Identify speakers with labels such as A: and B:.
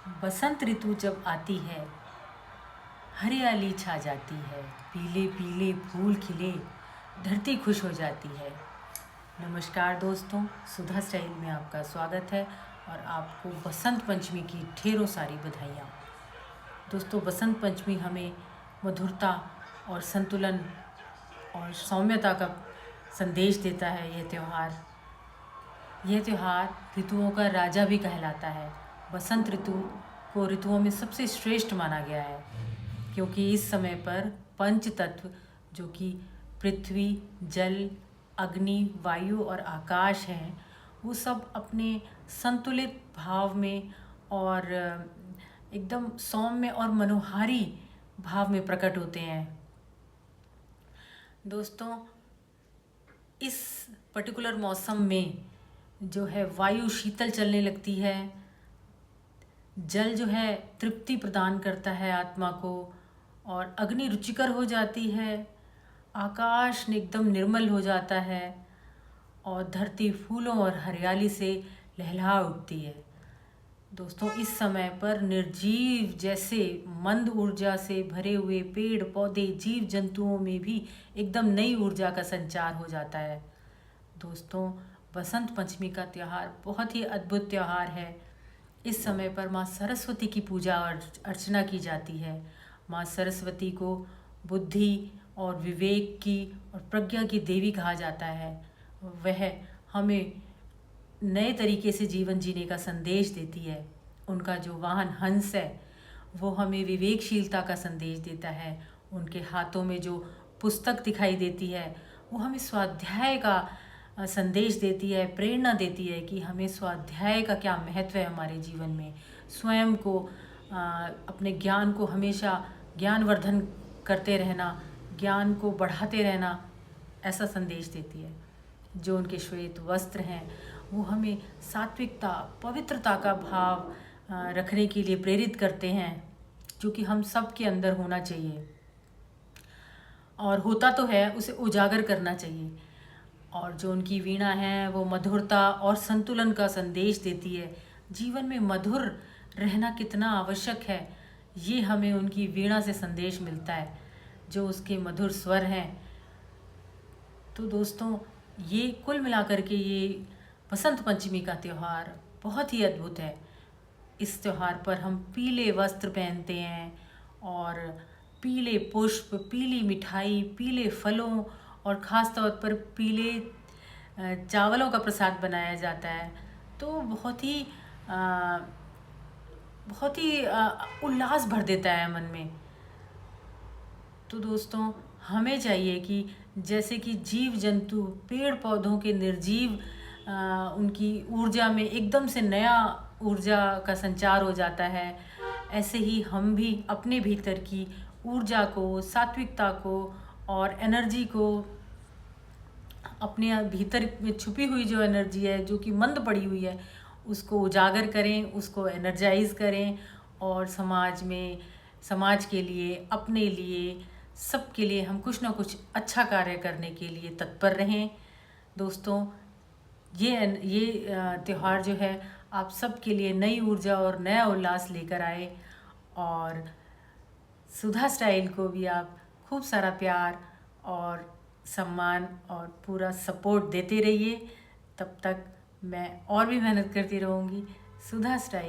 A: बसंत ऋतु जब आती है, हरियाली छा जाती है, पीले पीले फूल खिले, धरती खुश हो जाती है। नमस्कार दोस्तों, सुधा स्टाइल में आपका स्वागत है और आपको बसंत पंचमी की ढेरों सारी बधाइयाँ। दोस्तों, बसंत पंचमी हमें मधुरता और संतुलन और सौम्यता का संदेश देता है। यह त्यौहार ऋतुओं का राजा भी कहलाता है। बसंत ऋतु को ऋतुओं में सबसे श्रेष्ठ माना गया है, क्योंकि इस समय पर पंच तत्व जो कि पृथ्वी, जल, अग्नि, वायु और आकाश हैं, वो सब अपने संतुलित भाव में और एकदम सौम्य और मनोहारी भाव में प्रकट होते हैं। दोस्तों, इस पर्टिकुलर मौसम में जो है वायु शीतल चलने लगती है, जल जो है तृप्ति प्रदान करता है आत्मा को, और अग्नि रुचिकर हो जाती है, आकाश एकदम निर्मल हो जाता है और धरती फूलों और हरियाली से लहला उठती है। दोस्तों, इस समय पर निर्जीव जैसे मंद ऊर्जा से भरे हुए पेड़ पौधे, जीव जंतुओं में भी एकदम नई ऊर्जा का संचार हो जाता है। दोस्तों, बसंत पंचमी का त्यौहार बहुत ही अद्भुत त्यौहार है। इस समय पर माँ सरस्वती की पूजा और अर्चना की जाती है। माँ सरस्वती को बुद्धि और विवेक की और प्रज्ञा की देवी कहा जाता है। वह हमें नए तरीके से जीवन जीने का संदेश देती है। उनका जो वाहन हंस है, वो हमें विवेकशीलता का संदेश देता है। उनके हाथों में जो पुस्तक दिखाई देती है, वो हमें स्वाध्याय का संदेश देती है, प्रेरणा देती है कि हमें स्वाध्याय का क्या महत्व है हमारे जीवन में। स्वयं को अपने ज्ञान को हमेशा ज्ञानवर्धन करते रहना, ज्ञान को बढ़ाते रहना, ऐसा संदेश देती है। जो उनके श्वेत वस्त्र हैं, वो हमें सात्विकता, पवित्रता का भाव रखने के लिए प्रेरित करते हैं, जो कि हम सब के अंदर होना चाहिए और होता तो है, उसे उजागर करना चाहिए। और जो उनकी वीणा है, वो मधुरता और संतुलन का संदेश देती है। जीवन में मधुर रहना कितना आवश्यक है, ये हमें उनकी वीणा से संदेश मिलता है, जो उसके मधुर स्वर हैं। तो दोस्तों, ये कुल मिलाकर के ये बसंत पंचमी का त्यौहार बहुत ही अद्भुत है। इस त्यौहार पर हम पीले वस्त्र पहनते हैं और पीले पुष्प, पीली मिठाई, पीले फलों और ख़ास तौर पर पीले चावलों का प्रसाद बनाया जाता है। तो बहुत ही उल्लास भर देता है मन में। तो दोस्तों, हमें चाहिए कि जैसे कि जीव जंतु, पेड़ पौधों के निर्जीव उनकी ऊर्जा में एकदम से नया ऊर्जा का संचार हो जाता है, ऐसे ही हम भी अपने भीतर की ऊर्जा को, सात्विकता को और एनर्जी को, अपने भीतर में छुपी हुई जो एनर्जी है, जो कि मंद पड़ी हुई है, उसको उजागर करें, उसको एनर्जाइज करें और समाज के लिए, अपने लिए, सबके लिए हम कुछ ना कुछ अच्छा कार्य करने के लिए तत्पर रहें। दोस्तों, ये त्यौहार जो है आप सबके लिए नई ऊर्जा और नया उल्लास लेकर आए, और सुधा स्टाइल को भी आप खूब सारा प्यार और सम्मान और पूरा सपोर्ट देते रहिए। तब तक मैं और भी मेहनत करती रहूँगी। सुधा स्टाइल।